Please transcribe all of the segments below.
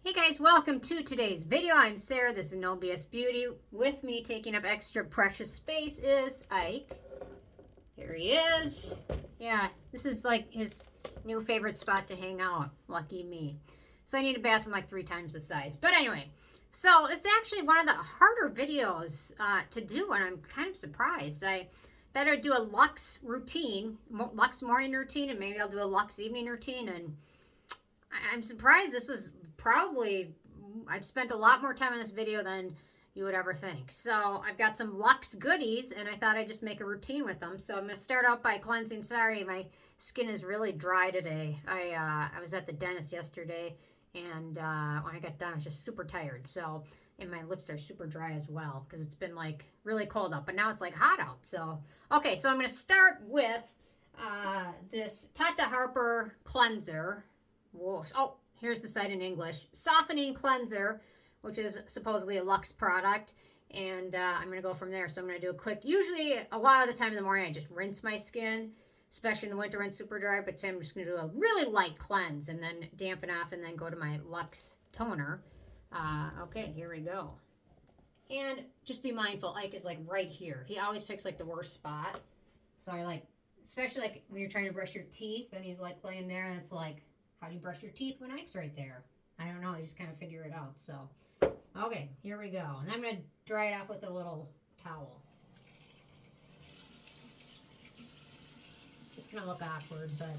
Hey guys, welcome to today's video. I'm Sarah, this is No BS Beauty. With me taking up extra precious space is Ike. Here he is. Yeah, this is like his new favorite spot to hang out. Lucky me. So I need a bathroom like 3 times the size. But anyway, so it's actually one of the harder videos to do, and I'm kind of surprised. I thought I'd do a Luxe routine, Luxe morning routine, and maybe I'll do a Luxe evening routine, and I'm surprised. This was probably, I've spent a lot more time on this video than you would ever think. So I've got some Luxe goodies, and I thought I'd just make a routine with them. So I'm going to start out by cleansing. Sorry, my skin is really dry today. I was at the dentist yesterday, and when I got done, I was just super tired. So, and my lips are super dry as well, because it's been like really cold out, but now it's like hot out. So, okay, so I'm going to start with this Tata Harper cleanser. Whoa. Oh, here's the site in English. Softening cleanser, which is supposedly a Luxe product. And I'm going to go from there. So I'm going to do a quick, usually a lot of the time in the morning, I just rinse my skin, especially in the winter when it's super dry. But today I'm just going to do a really light cleanse and then dampen off and then go to my Luxe toner. Okay, here we go. And just be mindful, Ike is like right here. He always picks like the worst spot. So I like, especially like when you're trying to brush your teeth and he's like laying there and it's like, how do you brush your teeth when Ike's right there? I don't know. You just kind of figure it out. So, okay, here we go. And I'm going to dry it off with a little towel. It's going to look awkward, but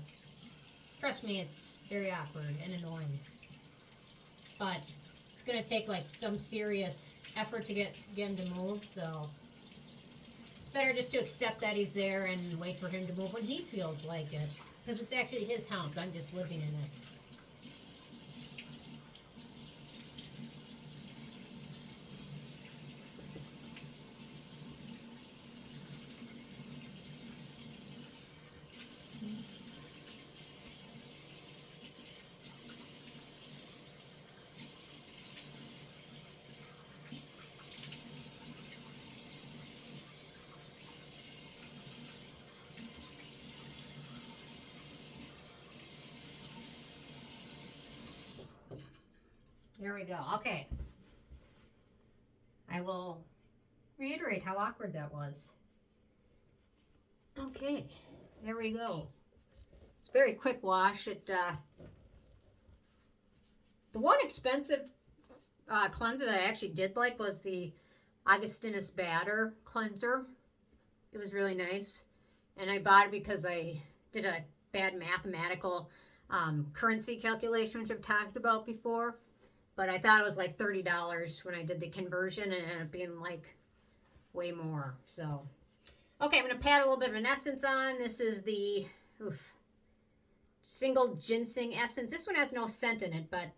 trust me, it's very awkward and annoying. But it's going to take like some serious effort to get him to move. So, it's better just to accept that he's there and wait for him to move when he feels like it. Because it's actually his house. I'm just living in it. There we go. Okay. I will reiterate how awkward that was. Okay. There we go. It's a very quick wash. The one expensive cleanser that I actually did like was the Augustinus Batter cleanser. It was really nice. And I bought it because I did a bad mathematical currency calculation, which I've talked about before. But I thought it was like $30 when I did the conversion, and it ended up being like way more. So, okay, I'm going to pat a little bit of an essence on. This is the single ginseng essence. This one has no scent in it, but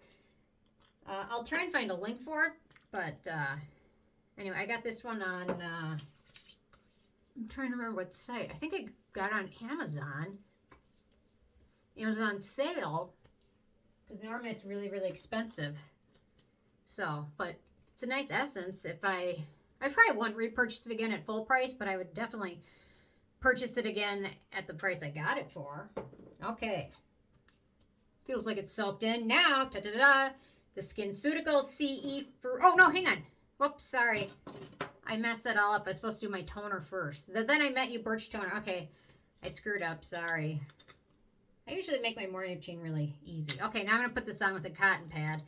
I'll try and find a link for it. But anyway, I got this one on, I'm trying to remember what site. I think I got it on Amazon. It was on sale because normally it's really, really expensive. So, but it's a nice essence. If I probably wouldn't repurchase it again at full price, but I would definitely purchase it again at the price I got it for. Okay. Feels like it's soaked in. Now, ta-da-da-da, the SkinCeuticals CE for, oh no, hang on. Whoops, sorry. I messed that all up. I was supposed to do my toner first. Then I met you Birch toner. Okay, I screwed up, sorry. I usually make my morning routine really easy. Okay, now I'm going to put this on with a cotton pad.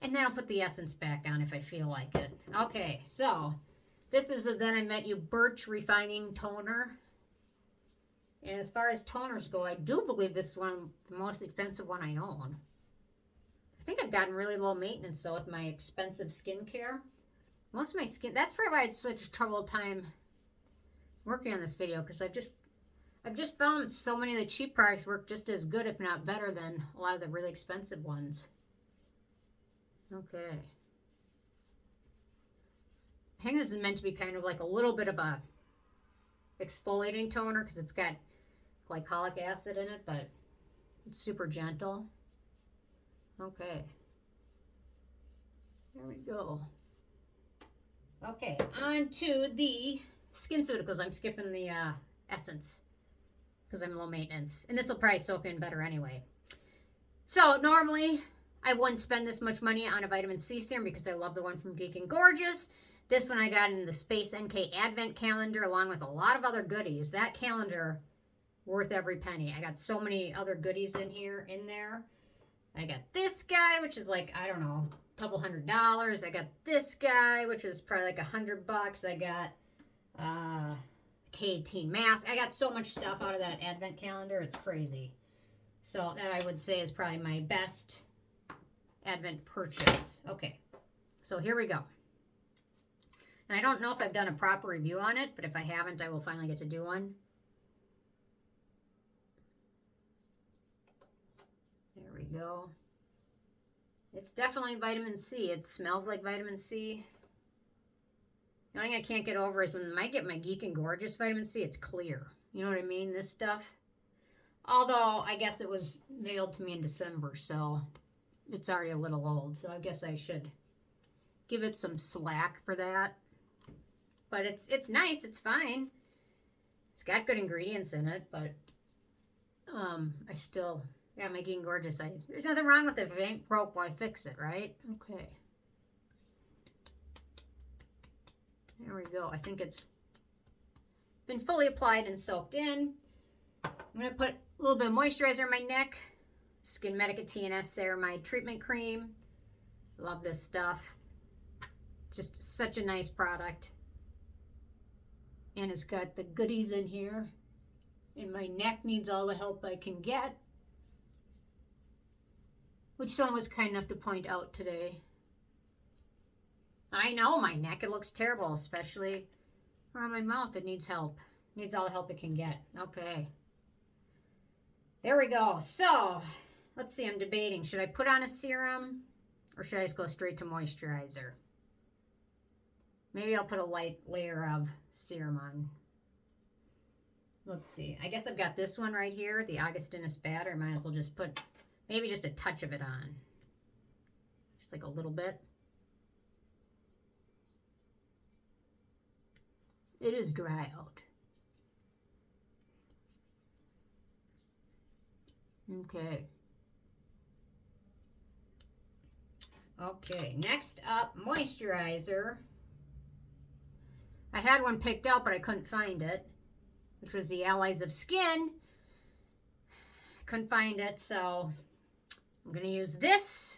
And then I'll put the essence back on if I feel like it. Okay, so this is the Then I Met You Birch Refining Toner. And as far as toners go, I do believe this is the most expensive one I own. I think I've gotten really low maintenance, though, with my expensive skincare. Most of my skin, that's probably why I had such a troubled time working on this video, because I've just found so many of the cheap products work just as good, if not better, than a lot of the really expensive ones. Okay. I think this is meant to be kind of like a little bit of a exfoliating toner because it's got glycolic acid in it, but it's super gentle. Okay. There we go. Okay, on to the SkinCeuticals. I'm skipping the essence because I'm low maintenance. And this will probably soak in better anyway. So normally I wouldn't spend this much money on a vitamin C serum because I love the one from Geek and Gorgeous. This one I got in the Space NK Advent Calendar along with a lot of other goodies. That calendar, worth every penny. I got so many other goodies in there. I got this guy, which is like, I don't know, a couple $100. I got this guy, which is probably like $100. I got K18 mask. I got so much stuff out of that Advent Calendar. It's crazy. So that I would say is probably my best Advent purchase. Okay, so here we go. And I don't know if I've done a proper review on it, but if I haven't, I will finally get to do one. There we go. It's definitely vitamin C. It smells like vitamin C. The only thing I can't get over is when I get my Geek and Gorgeous vitamin C, it's clear. You know what I mean? This stuff. Although, I guess it was mailed to me in December, so it's already a little old. So I guess I should give it some slack for that. But it's nice. It's fine. It's got good ingredients in it, but I still... Yeah, my Geek and Gorgeous. There's nothing wrong with it. If it ain't broke, why fix it, right? Okay. There we go. I think it's been fully applied and soaked in. I'm going to put a little bit of moisturizer on my neck. SkinMedica TNS Ceramide Treatment Cream. Love this stuff. Just such a nice product. And it's got the goodies in here. And my neck needs all the help I can get. Which someone was kind enough to point out today. I know my neck, it looks terrible, especially around my mouth. It needs help. It needs all the help it can get. Okay. There we go. So, let's see, I'm debating. Should I put on a serum or should I just go straight to moisturizer? Maybe I'll put a light layer of serum on. Let's see. I guess I've got this one right here, the Augustinus batter. Might as well just put maybe just a touch of it on. Just like a little bit. It is dry out. Okay. Okay, next up, moisturizer. I had one picked out, but I couldn't find it, which was the Allies of Skin. Couldn't find it, so I'm going to use this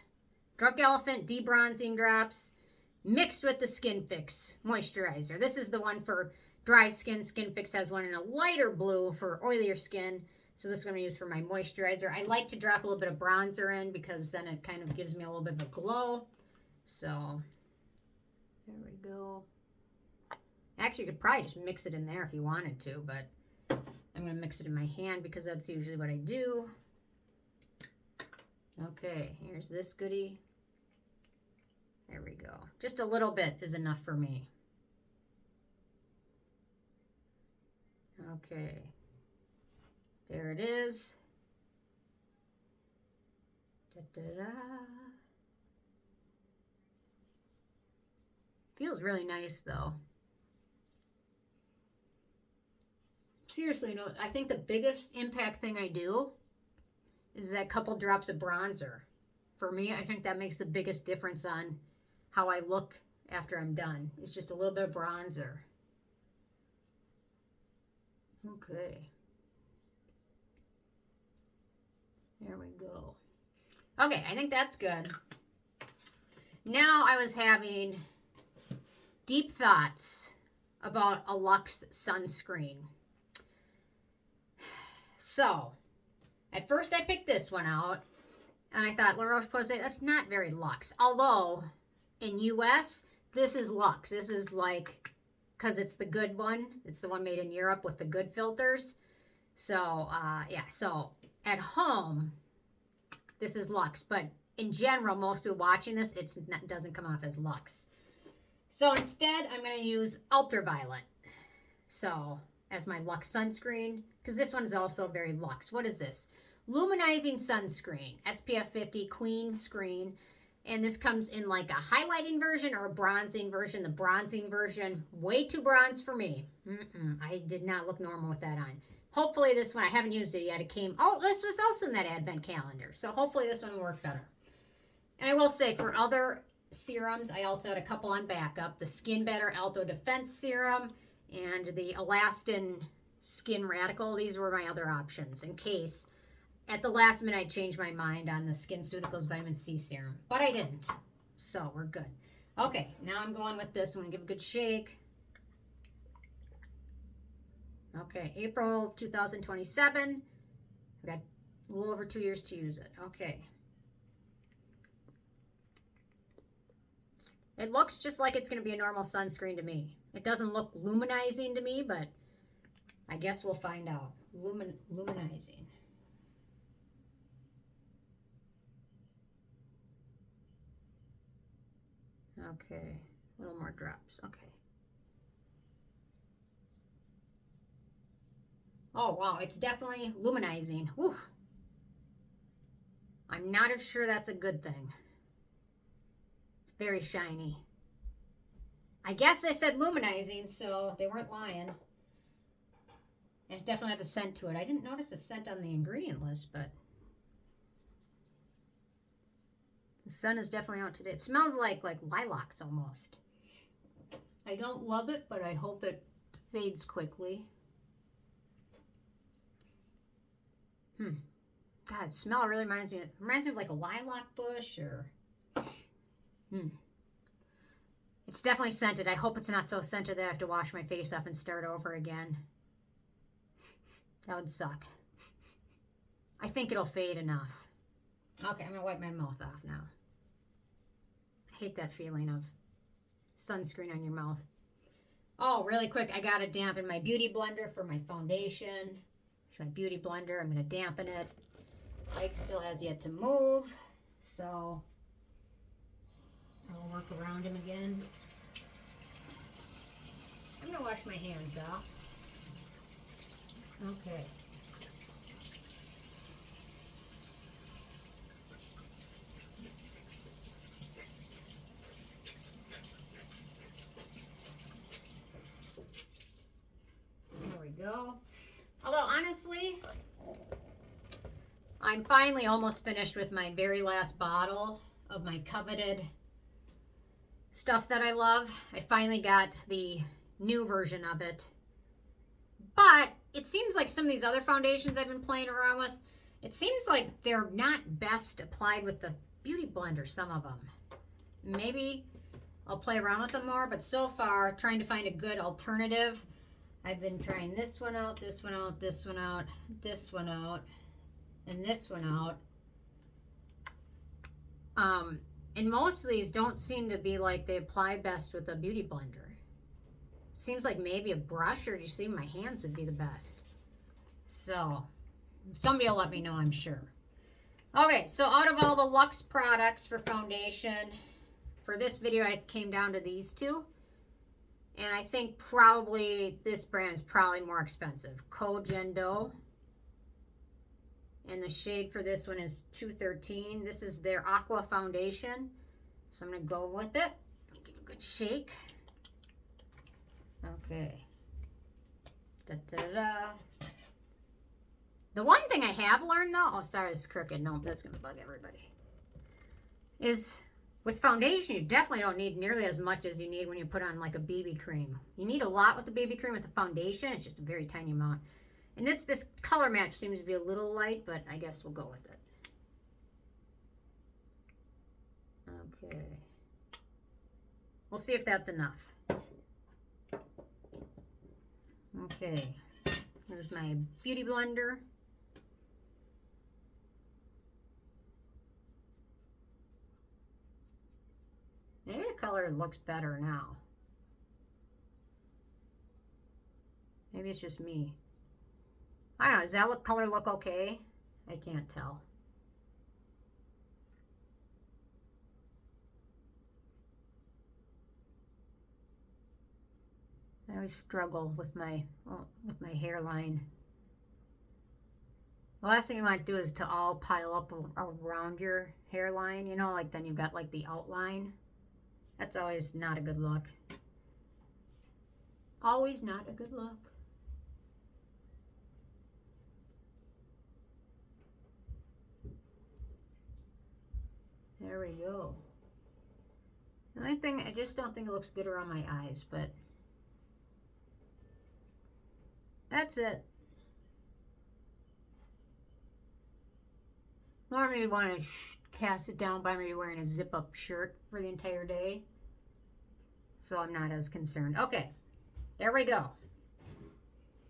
Drunk Elephant Debronzing Drops mixed with the SkinFix moisturizer. This is the one for dry skin. SkinFix has one in a lighter blue for oilier skin. So this is what I'm going to use for my moisturizer. I like to drop a little bit of bronzer in because then it kind of gives me a little bit of a glow. So there we go. Actually, you could probably just mix it in there if you wanted to, but I'm going to mix it in my hand because that's usually what I do. Okay, here's this goodie. There we go. Just a little bit is enough for me. Okay. There it is. Da-da-da. Feels really nice though. Seriously, no, I think the biggest impact thing I do is that couple drops of bronzer. For me, I think that makes the biggest difference on how I look after I'm done. It's just a little bit of bronzer. Okay. There we go. Okay, I think that's good. Now I was having deep thoughts about a Luxe sunscreen. So, at first I picked this one out, and I thought, La Roche-Posay, that's not very Luxe. Although, in US, this is Luxe. This is like, because it's the good one. It's the one made in Europe with the good filters. So, yeah, so at home, this is Luxe. But in general, most people watching this, it doesn't come off as Luxe. So instead, I'm going to use Ultraviolet. So, as my Luxe sunscreen, because this one is also very Luxe. What is this? Luminizing Sunscreen, SPF 50 Queen Screen. And this comes in like a highlighting version or a bronzing version. The bronzing version, way too bronze for me. I did not look normal with that on. Hopefully this one, I haven't used it yet. It came, oh, this was also in that Advent calendar. So hopefully this one will work better. And I will say, for other serums, I also had a couple on backup. The Skin Better Alto Defense Serum and the Elastin Skin Radical. These were my other options in case at the last minute I changed my mind on the SkinCeuticals Vitamin C Serum. But I didn't. So we're good. Okay, now I'm going with this. I'm going to give a good shake. Okay, April 2027. We got a little over 2 years to use it. Okay. It looks just like it's going to be a normal sunscreen to me. It doesn't look luminizing to me, but I guess we'll find out. Luminizing. Okay, a little more drops. Okay. Oh, wow, it's definitely luminizing. Whew. I'm not as sure that's a good thing. It's very shiny. I guess I said luminizing, so they weren't lying. And it definitely has a scent to it. I didn't notice a scent on the ingredient list, but the sun is definitely out today. It smells like lilacs almost. I don't love it, but I hope it fades quickly. God, smell really reminds me of like a lilac bush or It's definitely scented. I hope it's not so scented that I have to wash my face off and start over again. That would suck. I think it'll fade enough. Okay, I'm gonna wipe my mouth off now. I hate that feeling of sunscreen on your mouth. Oh, really quick, I gotta dampen my beauty blender for my foundation. It's my beauty blender. I'm gonna dampen it. Mike still has yet to move, so I'll work around him again. I'm gonna wash my hands off. Okay. There we go. Although honestly, I'm finally almost finished with my very last bottle of my coveted stuff that I love. I finally got the new version of it. But it seems like some of these other foundations I've been playing around with, it seems like they're not best applied with the beauty blender, some of them. Maybe I'll play around with them more, but so far, trying to find a good alternative. I've been trying this one out, this one out, this one out, this one out, and this one out. And most of these don't seem to be like they apply best with a beauty blender. It seems like maybe a brush or just even my hands would be the best. So somebody will let me know, I'm sure. Okay, so out of all the Luxe products for foundation, for this video I came down to these two. And I think probably this brand is probably more expensive. Kojendo. And the shade for this one is 213. This is their Aqua foundation. So I'm going to go with it. Give it a good shake. Okay. Da, da, da, da. The one thing I have learned though, oh sorry, it's crooked. No, that's going to bug everybody. Is with foundation, you definitely don't need nearly as much as you need when you put on like a BB cream. You need a lot with the BB cream. With the foundation, it's just a very tiny amount. And this color match seems to be a little light, but I guess we'll go with it. Okay. We'll see if that's enough. Okay. Here's my beauty blender. Maybe the color looks better now. Maybe it's just me. I don't know, does that color look okay? I can't tell. I always struggle with my hairline. The last thing you want to do is to all pile up around your hairline, you know, like then you've got like the outline. That's always not a good look. Always not a good look. There There we go. The only thing, I just don't think it looks good around my eyes, but that's it. Normally you'd want to cast it down by maybe wearing a zip-up shirt for the entire day. So I'm not as concerned. Okay, there we go.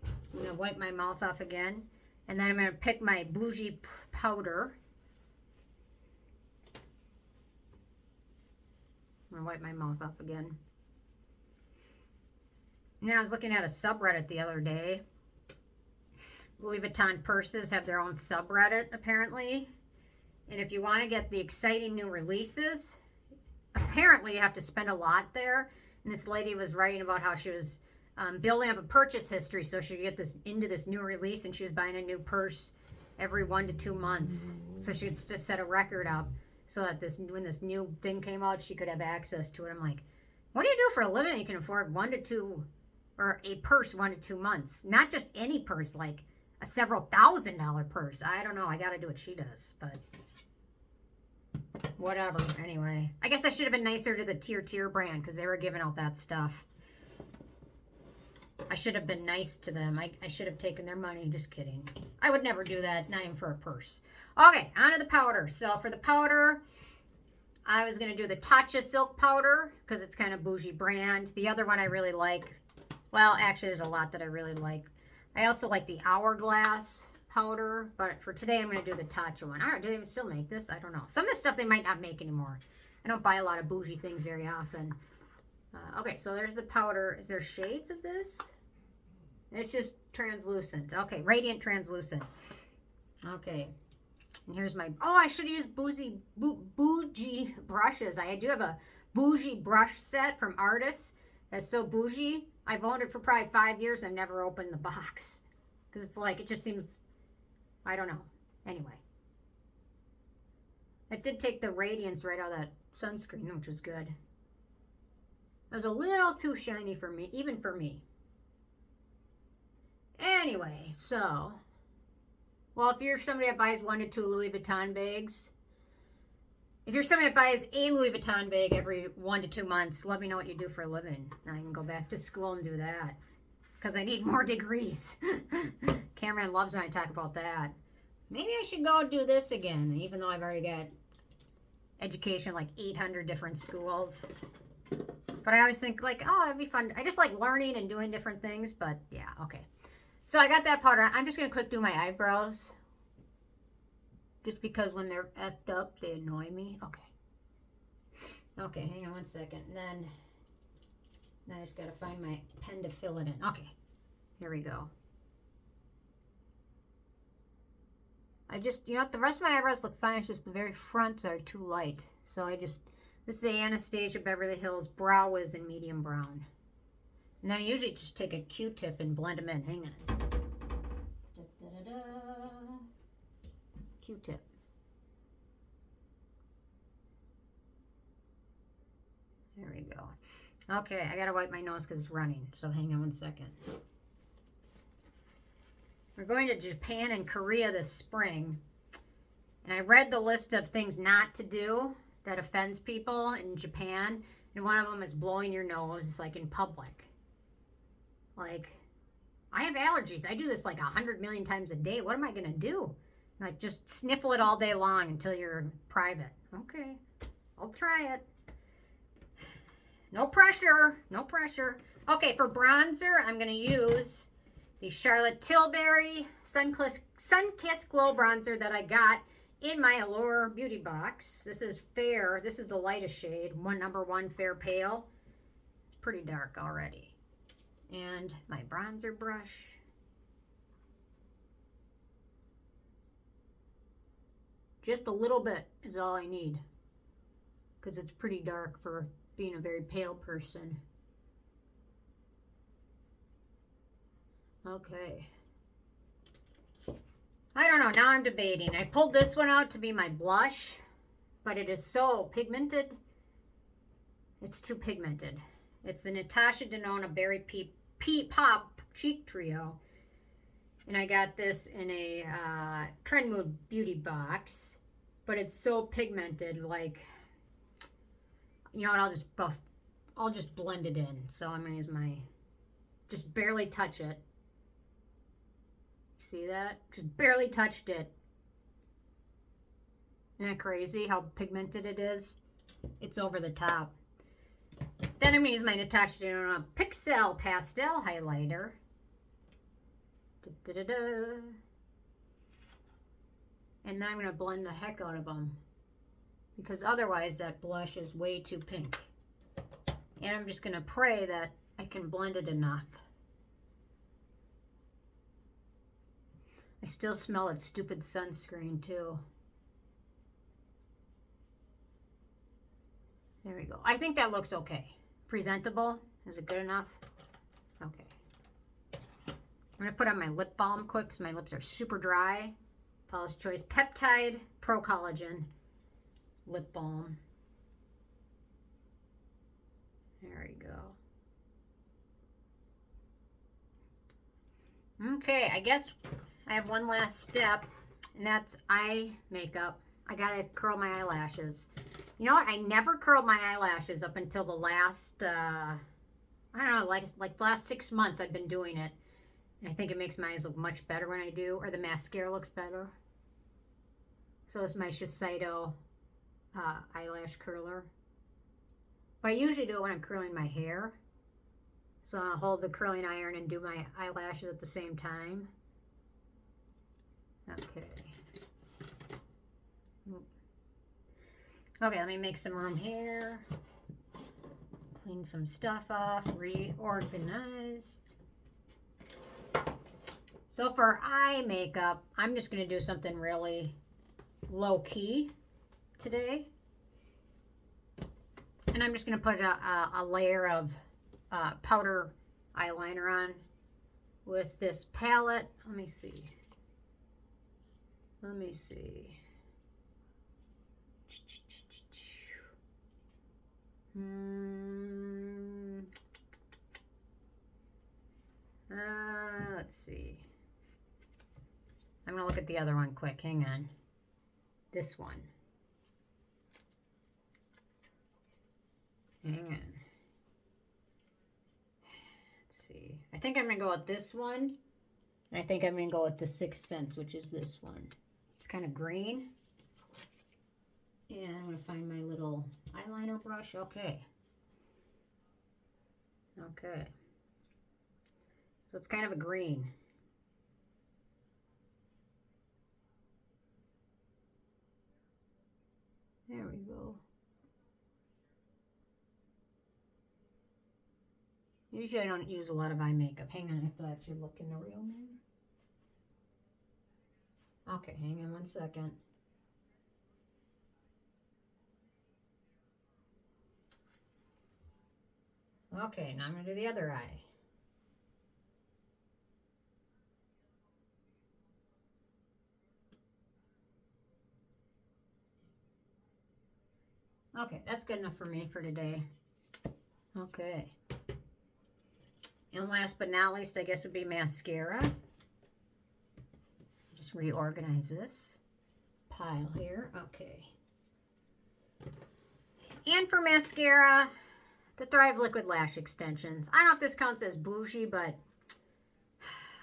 I'm going to wipe my mouth off again. And then I'm going to pick my Bougie powder. I'm going to wipe my mouth off again. Now I was looking at a subreddit the other day. Louis Vuitton purses have their own subreddit, apparently. And if you want to get the exciting new releases, apparently you have to spend a lot there. And this lady was writing about how she was building up a purchase history so she could get this into this new release, and she was buying a new purse every 1 to 2 months. So she would set a record up so that when this new thing came out, she could have access to it. I'm like, what do you do for a living? You can afford 1 to 2, or a purse 1 to 2 months. Not just any purse, like a several $1,000 purse. I don't know. I got to do what she does, but whatever. Anyway, I guess I should have been nicer to the Tier brand because they were giving out that stuff. I should have been nice to them. I should have taken their money. Just kidding. I would never do that, not even for a purse. Okay, on to the powder. So for the powder, I was going to do the Tatcha Silk Powder because it's kind of bougie brand. The other one I really like. Well, actually, there's a lot that I really like. I also like the Hourglass powder, but for today, I'm going to do the Tatcha one. I don't know, do they even still make this? I don't know. Some of the stuff they might not make anymore. I don't buy a lot of bougie things very often. Okay, so there's the powder. Is there shades of this? It's just translucent. Okay, radiant translucent. Okay, and here's my, oh, I should use bougie brushes. I do have a bougie brush set from Artis. That's so bougie. I've owned it for probably 5 years. I've never opened the box because it's like, it just seems, I don't know. Anyway, it did take the radiance right out of that sunscreen, which is good. It was a little too shiny for me, even for me. Anyway, so, well, if you're somebody that buys 1 to 2 Louis Vuitton bags, if you're somebody that buys a Louis Vuitton bag every 1 to 2 months, let me know what you do for a living. I can go back to school and do that because I need more degrees. Cameron loves when I talk about that. Maybe I should go do this again, even though I've already got education like 800 different schools. But I always think like, oh, it'd be fun. I just like learning and doing different things, but yeah, okay. So I got that powder. I'm just going to quick do my eyebrows. Just because when they're effed up, they annoy me. Okay. Okay, hang on 1 second. And then I just got to find my pen to fill it in. Okay, here we go. I just, you know what, the rest of my eyebrows look fine. It's just the very fronts are too light. So this is the Anastasia Beverly Hills Brow Wiz in medium brown. And then I usually just take a Q-tip and blend them in. Hang on. Q-tip. There we go. Okay, I gotta wipe my nose because it's running. So hang on 1 second. We're going to Japan and Korea this spring. And I read the list of things not to do that offends people in Japan. And one of them is blowing your nose like in public. Like, I have allergies. I do this like 100 million times a day. What am I going to do? Like, just sniffle it all day long until you're private. Okay, I'll try it. No pressure. No pressure. Okay, for bronzer, I'm going to use the Charlotte Tilbury Sun-Kissed Glow Bronzer that I got in my Allure Beauty Box. This is fair. This is the lightest shade. Number 1 Fair Pale. It's pretty dark already. And my bronzer brush. Just a little bit is all I need. Because it's pretty dark for being a very pale person. Okay. I don't know. Now I'm debating. I pulled this one out to be my blush. But it is so pigmented. It's too pigmented. It's the Natasha Denona Berry Pop Cheek Trio. And I got this in a Trend Mood Beauty Box. but it's so pigmented, like, you know what, I'll just blend it in. So I'm gonna use my, just barely touch it. See that? Just barely touched it. Isn't that crazy how pigmented it is? It's over the top. Then I'm gonna use my Natasha Denona Pixel Pastel highlighter. And then I'm gonna blend the heck out of them, because otherwise that blush is way too pink. And I'm just gonna pray that I can blend it enough. I still smell that stupid sunscreen too. There we go. I think that looks okay. Presentable. Is it good enough? Okay. I'm going to put on my lip balm quick because my lips are super dry. Paula's Choice Peptide Pro-Collagen Lip Balm. There we go. Okay, I guess I have one last step, and that's eye makeup. I gotta curl my eyelashes. You know what? I never curled my eyelashes up until the last, I don't know, like the last 6 months I've been doing it. And I think it makes my eyes look much better when I do, or the mascara looks better. So it's my Shiseido eyelash curler. But I usually do it when I'm curling my hair. So I'll hold the curling iron and do my eyelashes at the same time. Okay. Okay, let me make some room here. Clean some stuff off, reorganize. So for eye makeup, I'm just going to do something really low-key today. And I'm just going to put a layer of powder eyeliner on with this palette. Let me see. Let me see. Let's see. I'm going to look at the other one quick. Hang on. This one. Hang on. Let's see. I think I'm going to go with this one. And I think I'm going to go with the Sixth Sense, which is this one. It's kind of green. And I'm going to find my little eyeliner brush. Okay. Okay. So it's kind of a green. There we go. Usually I don't use a lot of eye makeup. Hang on, I have to actually look in the real mirror. Okay, hang on 1 second. Okay, now I'm going to do the other eye. Okay, that's good enough for me for today. Okay. And last but not least, I guess would be mascara. Just reorganize this pile here. Okay. And for mascara, the Thrive Liquid Lash Extensions. I don't know if this counts as bougie, but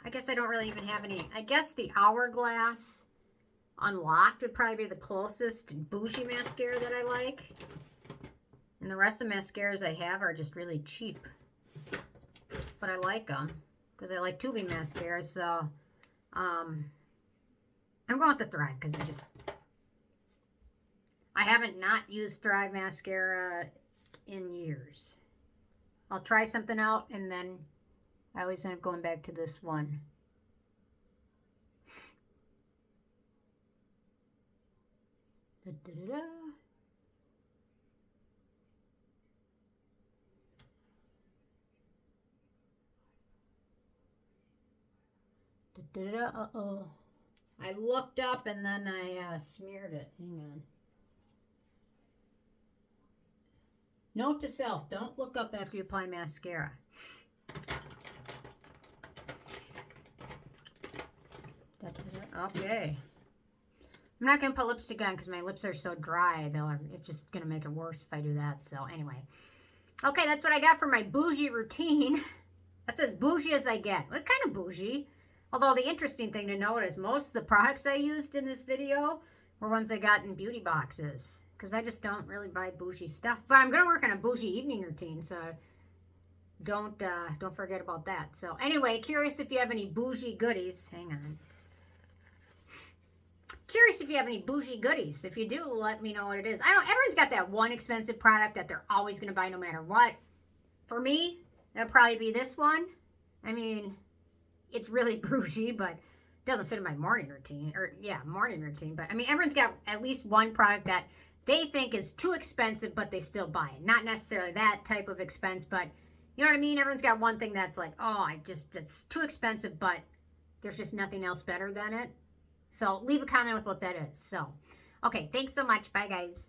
I guess I don't really even have any. I guess the Hourglass Unlocked would probably be the closest bougie mascara that I like. And the rest of the mascaras I have are just really cheap. But I like them because I like tubing mascaras. So I'm going with the Thrive because I haven't not used Thrive mascara in years. I'll try something out and then I always end up going back to this one. Da, da, da, da. Da, da, da, uh-oh. I looked up and then I smeared it. Hang on. Note to self, don't look up after you apply mascara. Da, da, da. Okay. I'm not going to put lipstick on because my lips are so dry. It's just going to make it worse if I do that. So anyway. Okay, that's what I got for my bougie routine. That says bougie as I get. What kind of bougie? Although the interesting thing to note is most of the products I used in this video were ones I got in beauty boxes. Because I just don't really buy bougie stuff. But I'm going to work on a bougie evening routine. So don't forget about that. So anyway, curious if you have any bougie goodies. Hang on. Curious if you have any bougie goodies. If you do, let me know what it is. Everyone's got that one expensive product that they're always going to buy no matter what. For me, that'd probably be this one. I mean, it's really bougie, but it doesn't fit in my morning routine. Morning routine. But I mean, everyone's got at least one product that they think is too expensive, but they still buy it. Not necessarily that type of expense, but you know what I mean? Everyone's got one thing that's like, oh, it's too expensive, but there's just nothing else better than it. So leave a comment with what that is. So, okay, thanks so much. Bye, guys.